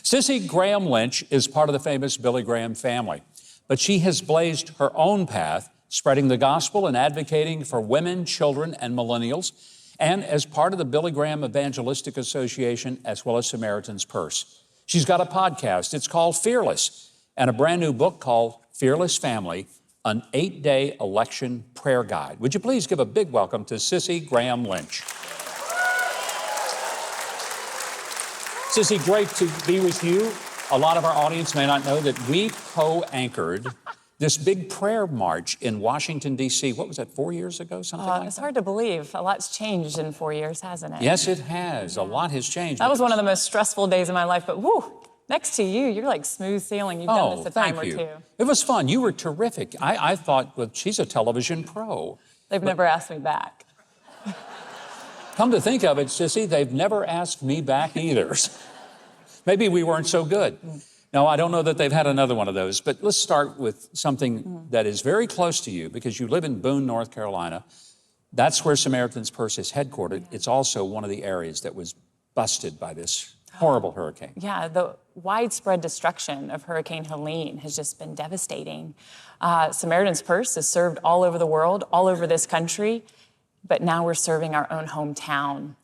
Cissie Graham Lynch is part of the famous Billy Graham family, but she has blazed her own path, spreading the gospel and advocating for women, children, and millennials, and as part of the Billy Graham Evangelistic Association, as well as Samaritan's Purse. She's got a podcast. It's called Fearless, and a brand new book called Fearless Family, an 8-day election prayer guide. Would you please give a big welcome to Cissie Graham Lynch. Cissie, great to be with you. A lot of our audience may not know that we co-anchored this big prayer march in Washington, D.C. What was that, 4 years ago, something like that? It's hard to believe. A lot's changed in 4 years, hasn't it? Yes, it has. A lot has changed. That was one of the most stressful days of my life, but whew, next to you, you're like smooth sailing. You've done this a time or two. It was fun. You were terrific. I thought, well, she's a television pro. They've never asked me back. Come to think of it, Cissie, they've never asked me back either. Maybe we weren't so good. No, I don't know that they've had another one of those, but let's start with something that is very close to you because you live in Boone, North Carolina. That's where Samaritan's Purse is headquartered. It's also one of the areas that was busted by this horrible hurricane. Yeah, the widespread destruction of Hurricane Helene has just been devastating. Samaritan's Purse is served all over the world, all over this country, but now we're serving our own hometown.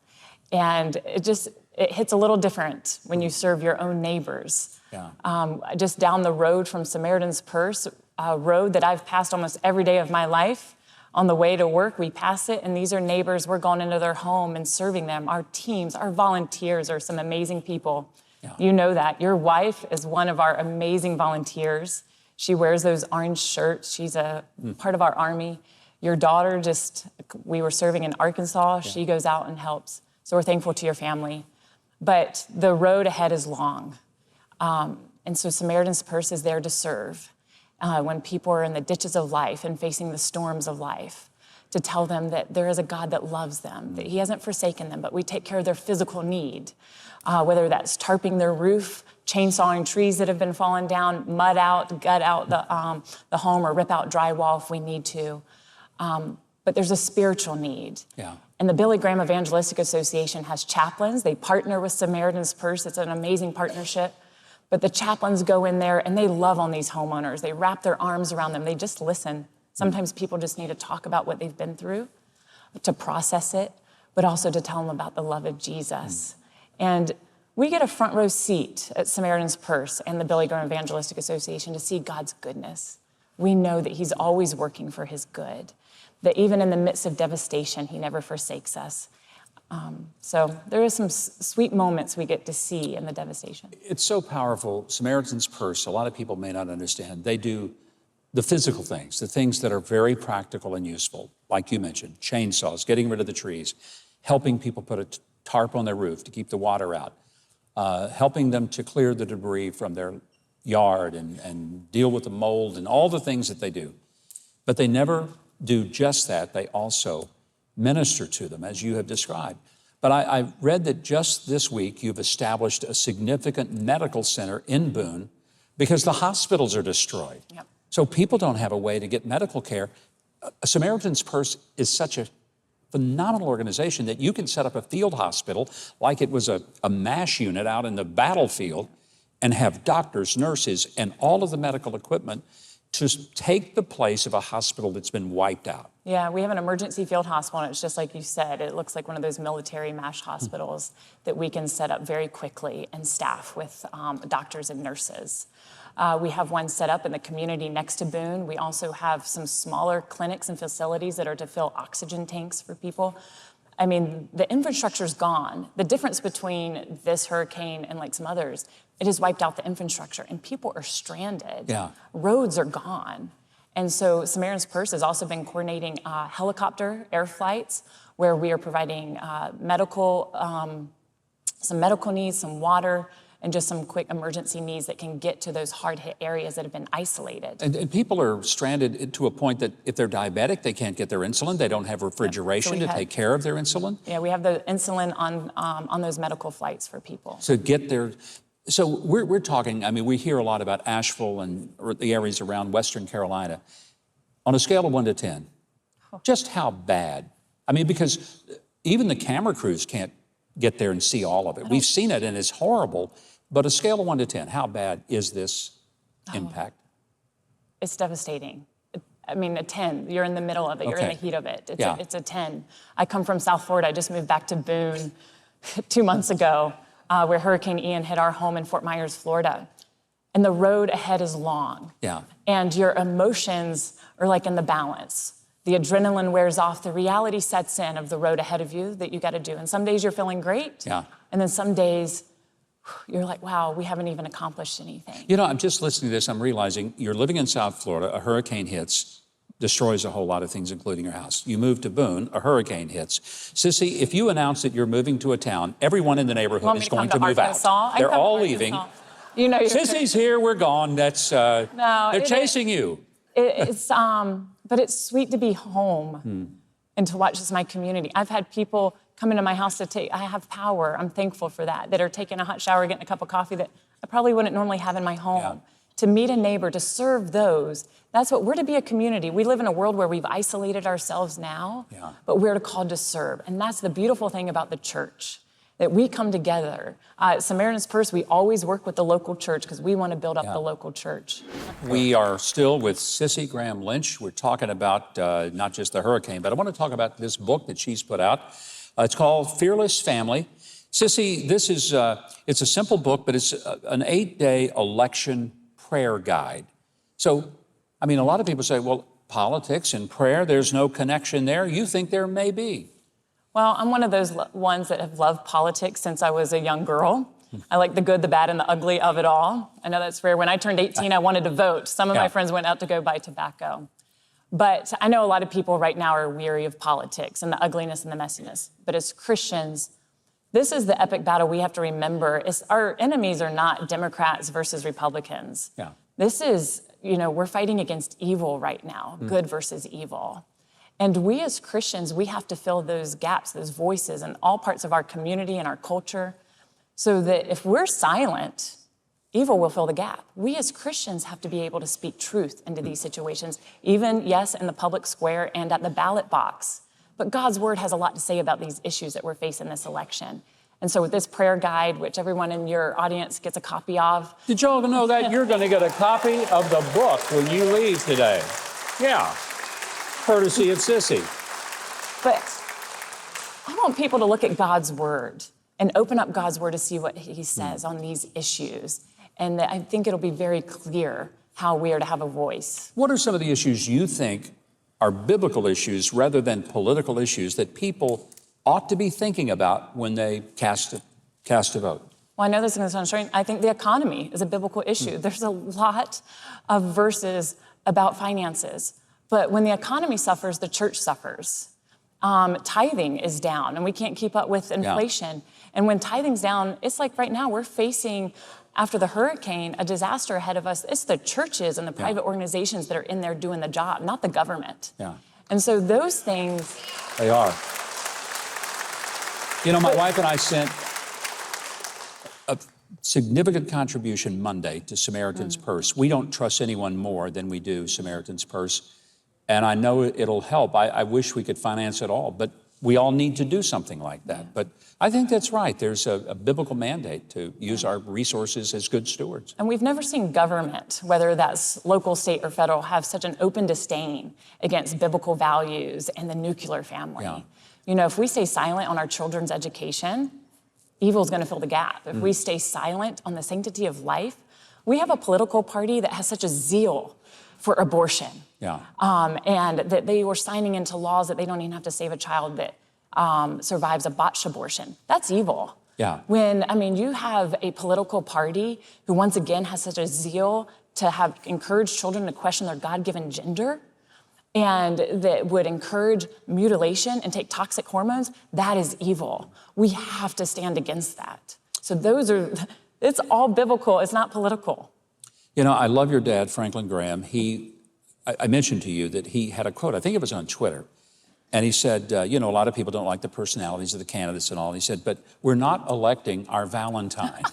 And it hits a little different when you serve your own neighbors. Yeah. Just down the road from Samaritan's Purse, a road that I've passed almost every day of my life, on the way to work, we pass it, and these are neighbors. We're going into their home and serving them. Our teams, our volunteers are some amazing people. Yeah. You know that. Your wife is one of our amazing volunteers. She wears those orange shirts. She's a part of our army. Your daughter we were serving in Arkansas. Yeah. She goes out and helps. So we're thankful to your family. But the road ahead is long. And so Samaritan's Purse is there to serve when people are in the ditches of life and facing the storms of life, to tell them that there is a God that loves them, that He hasn't forsaken them, but we take care of their physical need, whether that's tarping their roof, chainsawing trees that have been fallen down, mud out, gut out the home, or rip out drywall if we need to. But there's a spiritual need. Yeah. And the Billy Graham Evangelistic Association has chaplains. They partner with Samaritan's Purse. It's an amazing partnership. But the chaplains go in there and they love on these homeowners. They wrap their arms around them. They just listen. Sometimes people just need to talk about what they've been through, to process it, but also to tell them about the love of Jesus. And we get a front row seat at Samaritan's Purse and the Billy Graham Evangelistic Association to see God's goodness. We know that He's always working for His good, that even in the midst of devastation, He never forsakes us. So there are some sweet moments we get to see in the devastation. It's so powerful. Samaritan's Purse, a lot of people may not understand. They do the physical things, the things that are very practical and useful, like you mentioned, chainsaws, getting rid of the trees, helping people put a tarp on their roof to keep the water out, helping them to clear the debris from their yard and deal with the mold and all the things that they do. But they never do just that. They also minister to them, as you have described. But I read that just this week you've established a significant medical center in Boone because the hospitals are destroyed. Yep. So people don't have a way to get medical care. Samaritan's Purse is such a phenomenal organization that you can set up a field hospital like it was a MASH unit out in the battlefield and have doctors, nurses, and all of the medical equipment to take the place of a hospital that's been wiped out. Yeah, we have an emergency field hospital, and it's just like you said, it looks like one of those military MASH hospitals that we can set up very quickly and staff with doctors and nurses. We have one set up in the community next to Boone. We also have some smaller clinics and facilities that are to fill oxygen tanks for people. I mean, the infrastructure's gone. The difference between this hurricane and like some others, it has wiped out the infrastructure and people are stranded. Yeah. Roads are gone. And so Samaritan's Purse has also been coordinating helicopter air flights where we are providing some medical needs, some water, and just some quick emergency needs that can get to those hard-hit areas that have been isolated. And people are stranded to a point that if they're diabetic, they can't get their insulin. They don't have refrigeration to take care of their insulin. Yeah, we have the insulin on those medical flights for people. So we're talking, I mean, we hear a lot about Asheville and the areas around Western Carolina. On a scale of 1 to 10, just how bad? I mean, because even the camera crews can't get there and see all of it. We've seen it and it's horrible. But a scale of 1 to 10, how bad is this impact? It's devastating. I mean, a 10, you're in the middle of it. You're in the heat of it. It's a 10. I come from South Florida. I just moved back to Boone 2 months ago, where Hurricane Ian hit our home in Fort Myers, Florida. And the road ahead is long. Yeah. And your emotions are like in the balance. The adrenaline wears off. The reality sets in of the road ahead of you that you got to do. And some days you're feeling great. Yeah. And then some days you're like, wow, we haven't even accomplished anything. You know, I'm just listening to this. I'm realizing you're living in South Florida. A hurricane hits, destroys a whole lot of things, including your house. You move to Boone, a hurricane hits. Sissy, if you announce that you're moving to a town, everyone in the neyborhood is going to move out. They're all leaving. You know, Sissy's here, we're gone. That's they're chasing you. But it's sweet to be home and to watch this my community. I've had people come into my house I have power, I'm thankful for that are taking a hot shower, getting a cup of coffee that I probably wouldn't normally have in my home. Yeah. To meet a neighbor, to serve those, that's what we're to be, a community. We live in a world where we've isolated ourselves now, but we're called to serve. And that's the beautiful thing about the church, that we come together. At Samaritan's Purse, we always work with the local church because we want to build up the local church. We are still with Cissie Graham Lynch. We're talking about not just the hurricane, but I want to talk about this book that she's put out. It's called Fearless Family. Sissy, this is, it's a simple book, but it's an 8-day election prayer guide. So, I mean, a lot of people say, well, politics and prayer, there's no connection there. You think there may be. Well, I'm one of those ones that have loved politics since I was a young girl. I like the good, the bad, and the ugly of it all. I know that's rare. When I turned 18, I wanted to vote. Some of my friends went out to go buy tobacco. But I know a lot of people right now are weary of politics and the ugliness and the messiness. But as Christians, this is the epic battle we have to remember. Our enemies are not Democrats versus Republicans. Yeah. This is, we're fighting against evil right now, good versus evil. And we as Christians, we have to fill those gaps, those voices in all parts of our community and our culture, so that if we're silent, evil will fill the gap. We as Christians have to be able to speak truth into these situations, even, yes, in the public square and at the ballot box. But God's word has a lot to say about these issues that we're facing this election. And so with this prayer guide, which everyone in your audience gets a copy of. Did y'all know that you're going to get a copy of the book when you leave today? Yeah, courtesy of Cissie. But I want people to look at God's word and open up God's word to see what he says on these issues. And I think it'll be very clear how we are to have a voice. What are some of the issues you think are biblical issues rather than political issues that people ought to be thinking about when they cast a vote? Well, I know this is going to sound strange. I think the economy is a biblical issue. There's a lot of verses about finances. But when the economy suffers, the church suffers. Tithing is down, and we can't keep up with inflation. And when tithing's down, it's like right now we're facing, after the hurricane, a disaster ahead of us. It's the churches and the private organizations that are in there doing the job, not the government. And so those things... They are. My wife and I sent a significant contribution Monday to Samaritan's Purse. We don't trust anyone more than we do Samaritan's Purse. And I know it'll help. I wish we could finance it all, but we all need to do something like that. But I think that's right. There's a biblical mandate to use our resources as good stewards. And we've never seen government, whether that's local, state, or federal, have such an open disdain against biblical values and the nuclear family. If we stay silent on our children's education, evil is going to fill the gap. If we stay silent on the sanctity of life, we have a political party that has such a zeal for abortion. And that they were signing into laws that they don't even have to save a child that survives a botched abortion. That's evil. When, you have a political party who once again has such a zeal to have encouraged children to question their God-given gender, and that would encourage mutilation and take toxic hormones, that is evil. We have to stand against that. So it's all biblical, it's not political. I love your dad, Franklin Graham. I mentioned to you that he had a quote, I think it was on Twitter, and he said, a lot of people don't like the personalities of the candidates and all. And he said, but we're not electing our Valentine.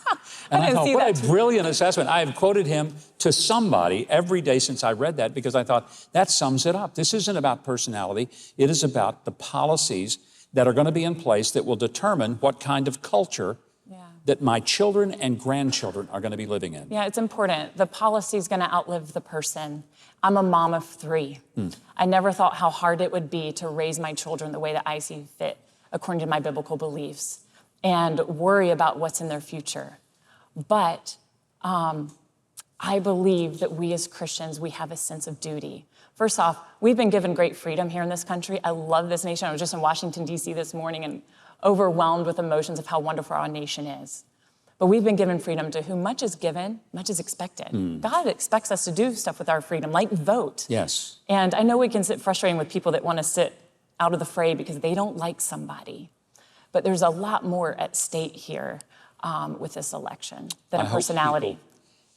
And I thought, what a brilliant assessment. I have quoted him to somebody every day since I read that because I thought, that sums it up. This isn't about personality. It is about the policies that are going to be in place that will determine what kind of culture that my children and grandchildren are going to be living in. Yeah, it's important. The policy is going to outlive the person. I'm a mom of 3. I never thought how hard it would be to raise my children the way that I see fit, according to my biblical beliefs, and worry about what's in their future. But I believe that we as Christians, we have a sense of duty. First off, we've been given great freedom here in this country. I love this nation. I was just in Washington, D.C. this morning and overwhelmed with emotions of how wonderful our nation is. But we've been given freedom. To whom much is given, much is expected. God expects us to do stuff with our freedom, like vote. Yes. And I know we can sit frustrating with people that want to sit out of the fray because they don't like somebody. But there's a lot more at stake here with this election than a personality.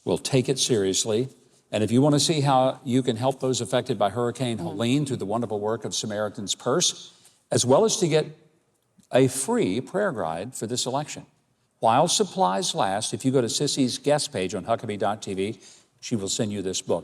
Will take it seriously. And if you want to see how you can help those affected by Hurricane Helene through the wonderful work of Samaritan's Purse, as well as to get a free prayer guide for this election, while supplies last, if you go to Cissie's guest page on Huckabee.tv, she will send you this book.